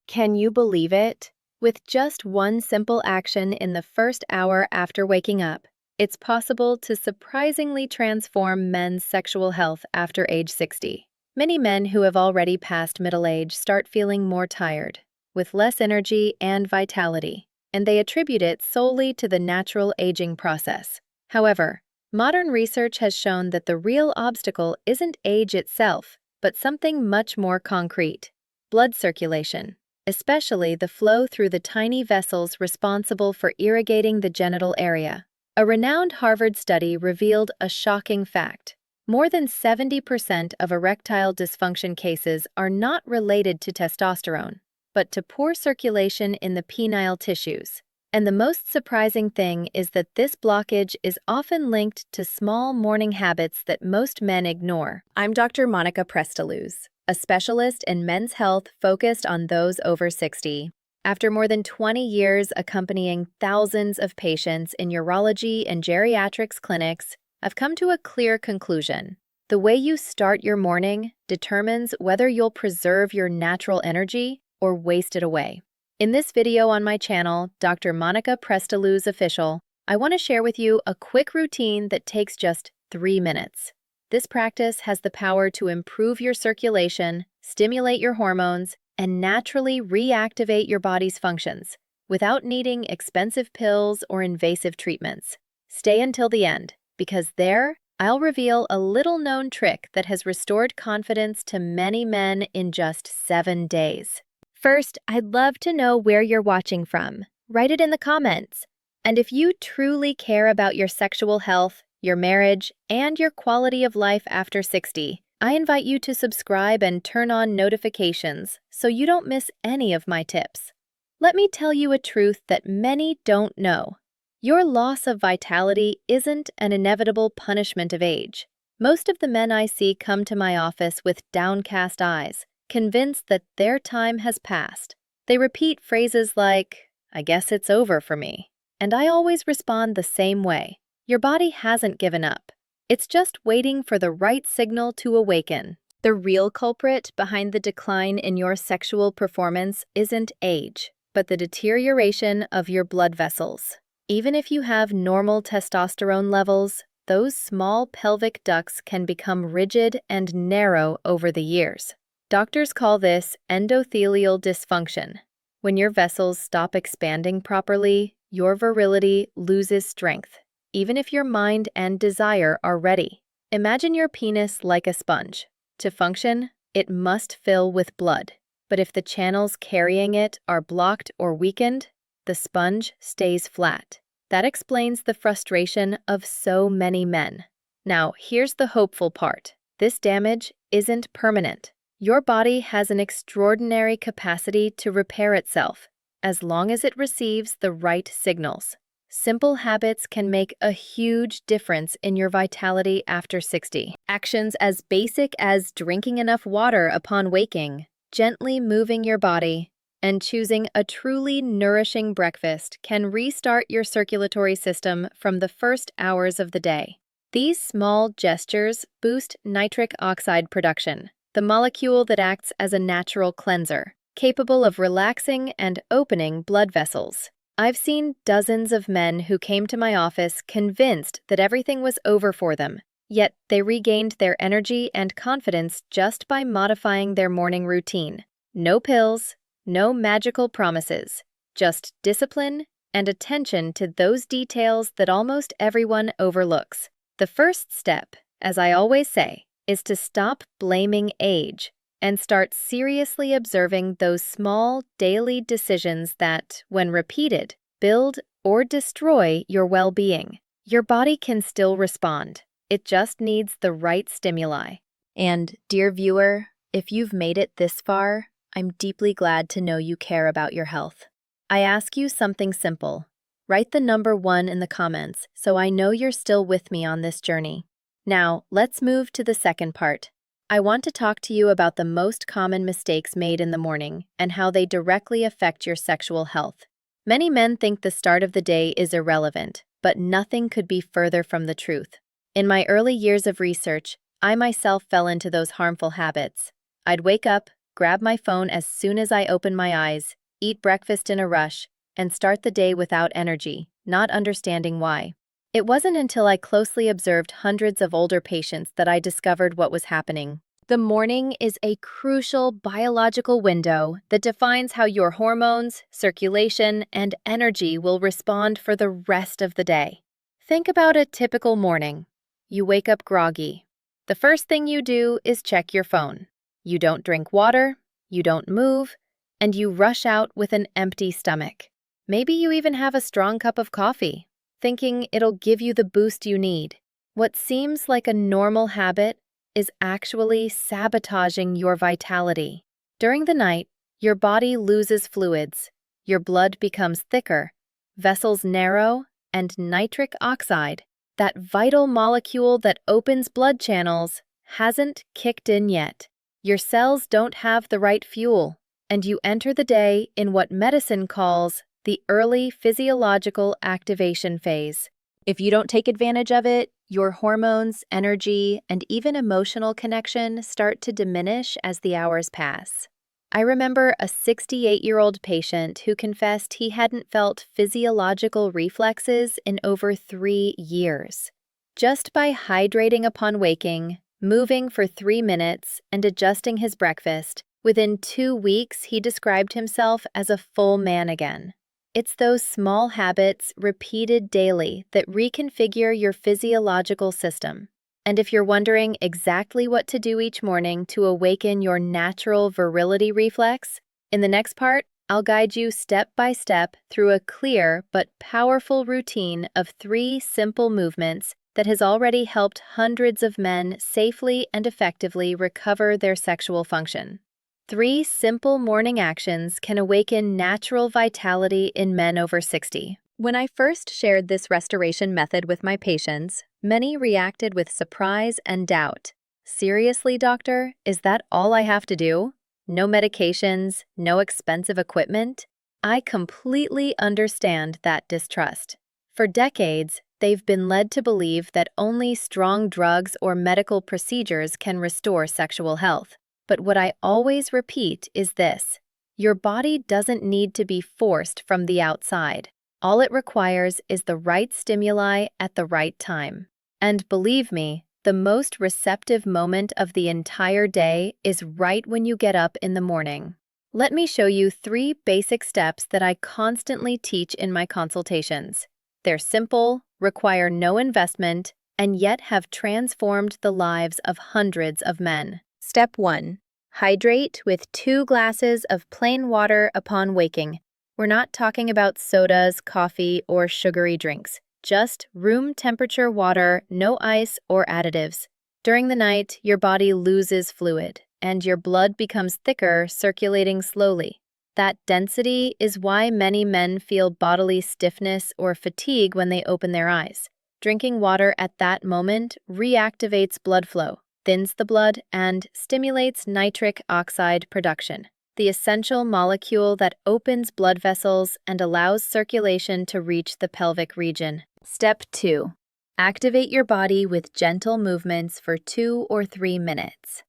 Can you believe it? With just one simple action in the first hour after waking up, it's possible to surprisingly transform men's sexual health after age 60. Many men who have already passed middle age start feeling more tired, with less energy and vitality, and they attribute it solely to the natural aging process. However, modern research has shown that the real obstacle isn't age itself, but something much more concrete: blood circulation, especially the flow through the tiny vessels responsible for irrigating the genital area. A renowned Harvard study revealed a shocking fact. More than 70% of erectile dysfunction cases are not related to testosterone, but to poor circulation in the penile tissues. And the most surprising thing is that this blockage is often linked to small morning habits that most men ignore. I'm Dr. Mónica Prestaluz, a specialist in men's health focused on those over 60. After more than 20 years accompanying thousands of patients in urology and geriatrics clinics, I've come to a clear conclusion. The way you start your morning determines whether you'll preserve your natural energy or waste it away. In this video on my channel, Dr. Mónica Prestaluz Official, I want to share with you a quick routine that takes just 3 minutes. This practice has the power to improve your circulation, stimulate your hormones, and naturally reactivate your body's functions without needing expensive pills or invasive treatments. Stay until the end, because there, I'll reveal a little-known trick that has restored confidence to many men in just 7 days. First, I'd love to know where you're watching from. Write it in the comments. And if you truly care about your sexual health, your marriage, and your quality of life after 60, I invite you to subscribe and turn on notifications so you don't miss any of my tips. Let me tell you a truth that many don't know. Your loss of vitality isn't an inevitable punishment of age. Most of the men I see come to my office with downcast eyes, convinced that their time has passed. They repeat phrases like, "I guess it's over for me." And I always respond the same way. Your body hasn't given up. It's just waiting for the right signal to awaken. The real culprit behind the decline in your sexual performance isn't age, but the deterioration of your blood vessels. Even if you have normal testosterone levels, those small pelvic ducts can become rigid and narrow over the years. Doctors call this endothelial dysfunction. When your vessels stop expanding properly, your virility loses strength, even if your mind and desire are ready. Imagine your penis like a sponge. To function, it must fill with blood. But if the channels carrying it are blocked or weakened, the sponge stays flat. That explains the frustration of so many men. Now, here's the hopeful part. This damage isn't permanent. Your body has an extraordinary capacity to repair itself, as long as it receives the right signals. Simple habits can make a huge difference in your vitality after 60. Actions as basic as drinking enough water upon waking, gently moving your body, and choosing a truly nourishing breakfast can restart your circulatory system from the first hours of the day. These small gestures boost nitric oxide production, the molecule that acts as a natural cleanser, capable of relaxing and opening blood vessels. I've seen dozens of men who came to my office convinced that everything was over for them, yet they regained their energy and confidence just by modifying their morning routine. No pills, no magical promises, just discipline and attention to those details that almost everyone overlooks. The first step, as I always say, is to stop blaming age and start seriously observing those small daily decisions that, when repeated, build or destroy your well-being. Your body can still respond. It just needs the right stimuli. And, dear viewer, if you've made it this far, I'm deeply glad to know you care about your health. I ask you something simple. Write the number 1 in the comments so I know you're still with me on this journey. Now, let's move to the second part. I want to talk to you about the most common mistakes made in the morning and how they directly affect your sexual health. Many men think the start of the day is irrelevant, but nothing could be further from the truth. In my early years of research, I myself fell into those harmful habits. I'd wake up, grab my phone as soon as I open my eyes, eat breakfast in a rush, and start the day without energy, not understanding why. It wasn't until I closely observed hundreds of older patients that I discovered what was happening. The morning is a crucial biological window that defines how your hormones, circulation, and energy will respond for the rest of the day. Think about a typical morning. You wake up groggy. The first thing you do is check your phone. You don't drink water, you don't move, and you rush out with an empty stomach. Maybe you even have a strong cup of coffee, thinking it'll give you the boost you need. What seems like a normal habit is actually sabotaging your vitality. During the night, your body loses fluids, your blood becomes thicker, vessels narrow, and nitric oxide, that vital molecule that opens blood channels, hasn't kicked in yet. Your cells don't have the right fuel, and you enter the day in what medicine calls the early physiological activation phase. If you don't take advantage of it, your hormones, energy, and even emotional connection start to diminish as the hours pass. I remember a 68-year-old patient who confessed he hadn't felt physiological reflexes in over 3 years. Just by hydrating upon waking, moving for 3 minutes, and adjusting his breakfast, within 2 weeks he described himself as a full man again. It's those small habits repeated daily that reconfigure your physiological system. And if you're wondering exactly what to do each morning to awaken your natural virility reflex, in the next part, I'll guide you step by step through a clear but powerful routine of 3 simple movements that has already helped hundreds of men safely and effectively recover their sexual function. 3 simple morning actions can awaken natural vitality in men over 60. When I first shared this restoration method with my patients, many reacted with surprise and doubt. Seriously, doctor, is that all I have to do? No medications, no expensive equipment? I completely understand that distrust. For decades, they've been led to believe that only strong drugs or medical procedures can restore sexual health. But what I always repeat is this: your body doesn't need to be forced from the outside. All it requires is the right stimuli at the right time. And believe me, the most receptive moment of the entire day is right when you get up in the morning. Let me show you 3 basic steps that I constantly teach in my consultations. They're simple, require no investment, and yet have transformed the lives of hundreds of men. Step 1. Hydrate with 2 glasses of plain water upon waking. We're not talking about sodas, coffee, or sugary drinks. Just room temperature water, no ice or additives. During the night, your body loses fluid, and your blood becomes thicker, circulating slowly. That density is why many men feel bodily stiffness or fatigue when they open their eyes. Drinking water at that moment reactivates blood flow, thins the blood, and stimulates nitric oxide production, the essential molecule that opens blood vessels and allows circulation to reach the pelvic region. Step 2. Activate your body with gentle movements for 2 or 3 minutes.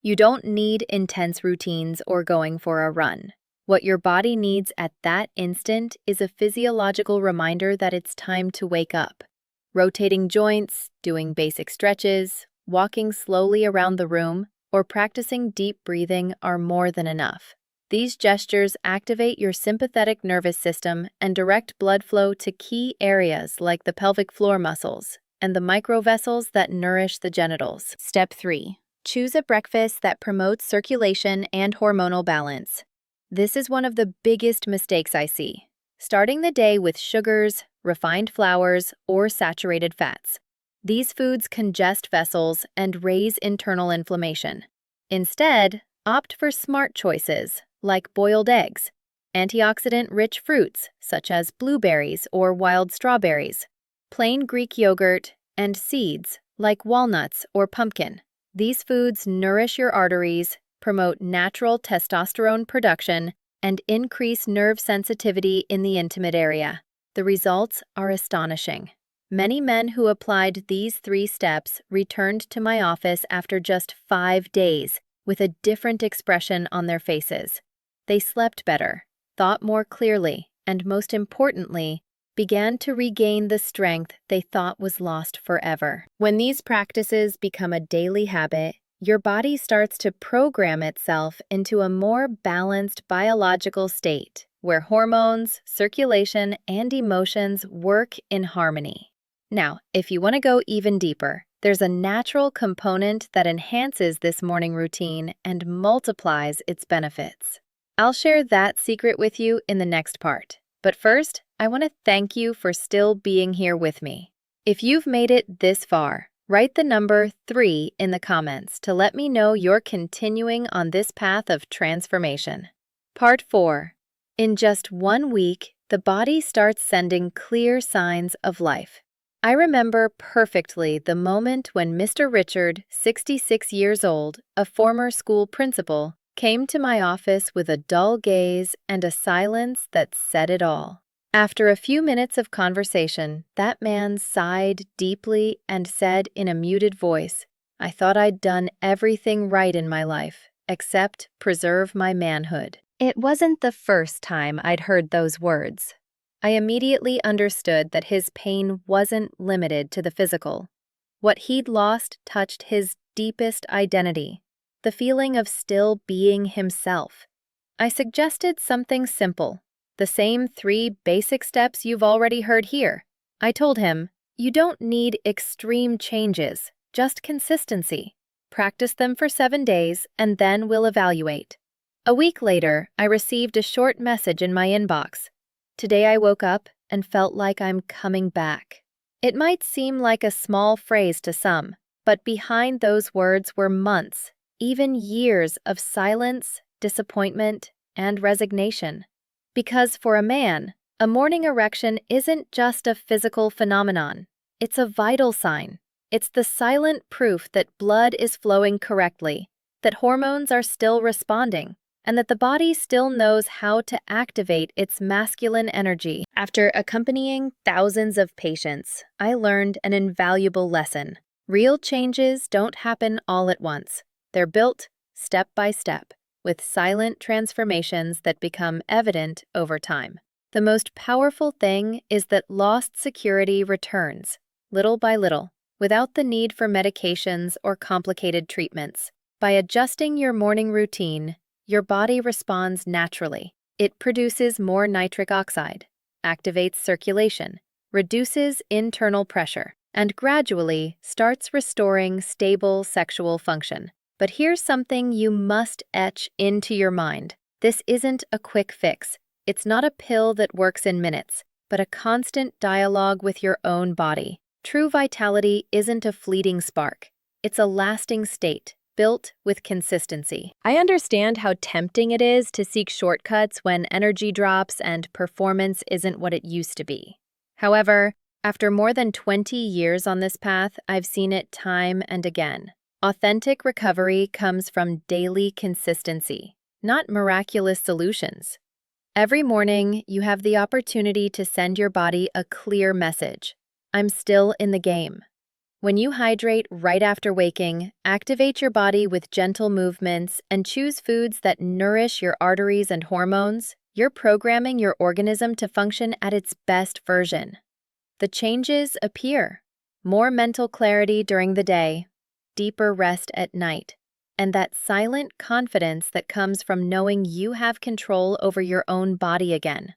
You don't need intense routines or going for a run. What your body needs at that instant is a physiological reminder that it's time to wake up. Rotating joints, doing basic stretches, walking slowly around the room, or practicing deep breathing are more than enough. These gestures activate your sympathetic nervous system and direct blood flow to key areas like the pelvic floor muscles and the microvessels that nourish the genitals. Step 3. Choose a breakfast that promotes circulation and hormonal balance. This is one of the biggest mistakes I see. Starting the day with sugars, refined flours, or saturated fats. These foods congest vessels and raise internal inflammation. Instead, opt for smart choices like boiled eggs, antioxidant-rich fruits such as blueberries or wild strawberries, plain Greek yogurt, and seeds like walnuts or pumpkin. These foods nourish your arteries, promote natural testosterone production, and increase nerve sensitivity in the intimate area. The results are astonishing. Many men who applied these 3 steps returned to my office after just 5 days, with a different expression on their faces. They slept better, thought more clearly, and most importantly, began to regain the strength they thought was lost forever. When these practices become a daily habit, your body starts to program itself into a more balanced biological state, where hormones, circulation, and emotions work in harmony. Now, if you want to go even deeper, there's a natural component that enhances this morning routine and multiplies its benefits. I'll share that secret with you in the next part. But first, I want to thank you for still being here with me. If you've made it this far, write the number 3 in the comments to let me know you're continuing on this path of transformation. Part 4. In just 1 week, the body starts sending clear signs of life. I remember perfectly the moment when Mr. Richard, 66 years old, a former school principal, came to my office with a dull gaze and a silence that said it all. After a few minutes of conversation, that man sighed deeply and said in a muted voice, "I thought I'd done everything right in my life, except preserve my manhood." It wasn't the first time I'd heard those words. I immediately understood that his pain wasn't limited to the physical. What he'd lost touched his deepest identity, the feeling of still being himself. I suggested something simple, the same 3 basic steps you've already heard here. I told him, "You don't need extreme changes, just consistency. Practice them for 7 days, and then we'll evaluate." A week later, I received a short message in my inbox. "Today I woke up and felt like I'm coming back." It might seem like a small phrase to some, but behind those words were months, even years of silence, disappointment, and resignation. Because for a man, a morning erection isn't just a physical phenomenon. It's a vital sign. It's the silent proof that blood is flowing correctly, that hormones are still responding, and that the body still knows how to activate its masculine energy. After accompanying thousands of patients, I learned an invaluable lesson. Real changes don't happen all at once. They're built step by step, with silent transformations that become evident over time. The most powerful thing is that lost security returns, little by little, without the need for medications or complicated treatments. By adjusting your morning routine, your body responds naturally. It produces more nitric oxide, activates circulation, reduces internal pressure, and gradually starts restoring stable sexual function. But here's something you must etch into your mind. This isn't a quick fix. It's not a pill that works in minutes, but a constant dialogue with your own body. True vitality isn't a fleeting spark. It's a lasting state, built with consistency. I understand how tempting it is to seek shortcuts when energy drops and performance isn't what it used to be. However, after more than 20 years on this path, I've seen it time and again. Authentic recovery comes from daily consistency, not miraculous solutions. Every morning, you have the opportunity to send your body a clear message. I'm still in the game. When you hydrate right after waking, activate your body with gentle movements, and choose foods that nourish your arteries and hormones, you're programming your organism to function at its best version. The changes appear: more mental clarity during the day, deeper rest at night, and that silent confidence that comes from knowing you have control over your own body again.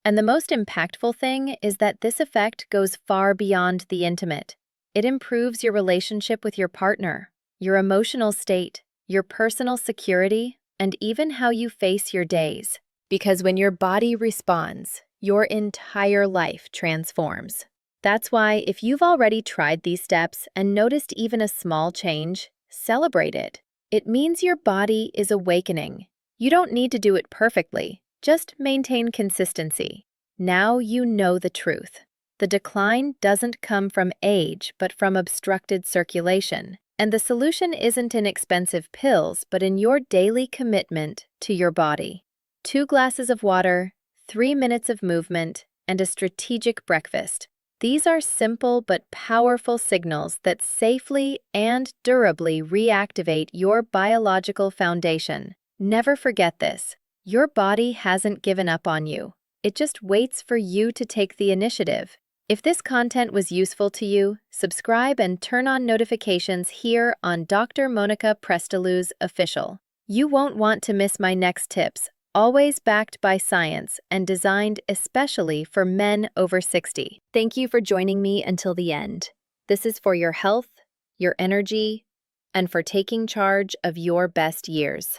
And the most impactful thing is that this effect goes far beyond the intimate. It improves your relationship with your partner, your emotional state, your personal security, and even how you face your days. Because when your body responds, your entire life transforms. That's why if you've already tried these steps and noticed even a small change, celebrate it. It means your body is awakening. You don't need to do it perfectly, just maintain consistency. Now you know the truth. The decline doesn't come from age, but from obstructed circulation. And the solution isn't in expensive pills, but in your daily commitment to your body. 2 glasses of water, 3 minutes of movement, and a strategic breakfast. These are simple but powerful signals that safely and durably reactivate your biological foundation. Never forget this. Your body hasn't given up on you. It just waits for you to take the initiative. If this content was useful to you, subscribe and turn on notifications here on Dr. Mónica Prestaluz Official. You won't want to miss my next tips, always backed by science and designed especially for men over 60. Thank you for joining me until the end. This is for your health, your energy, and for taking charge of your best years.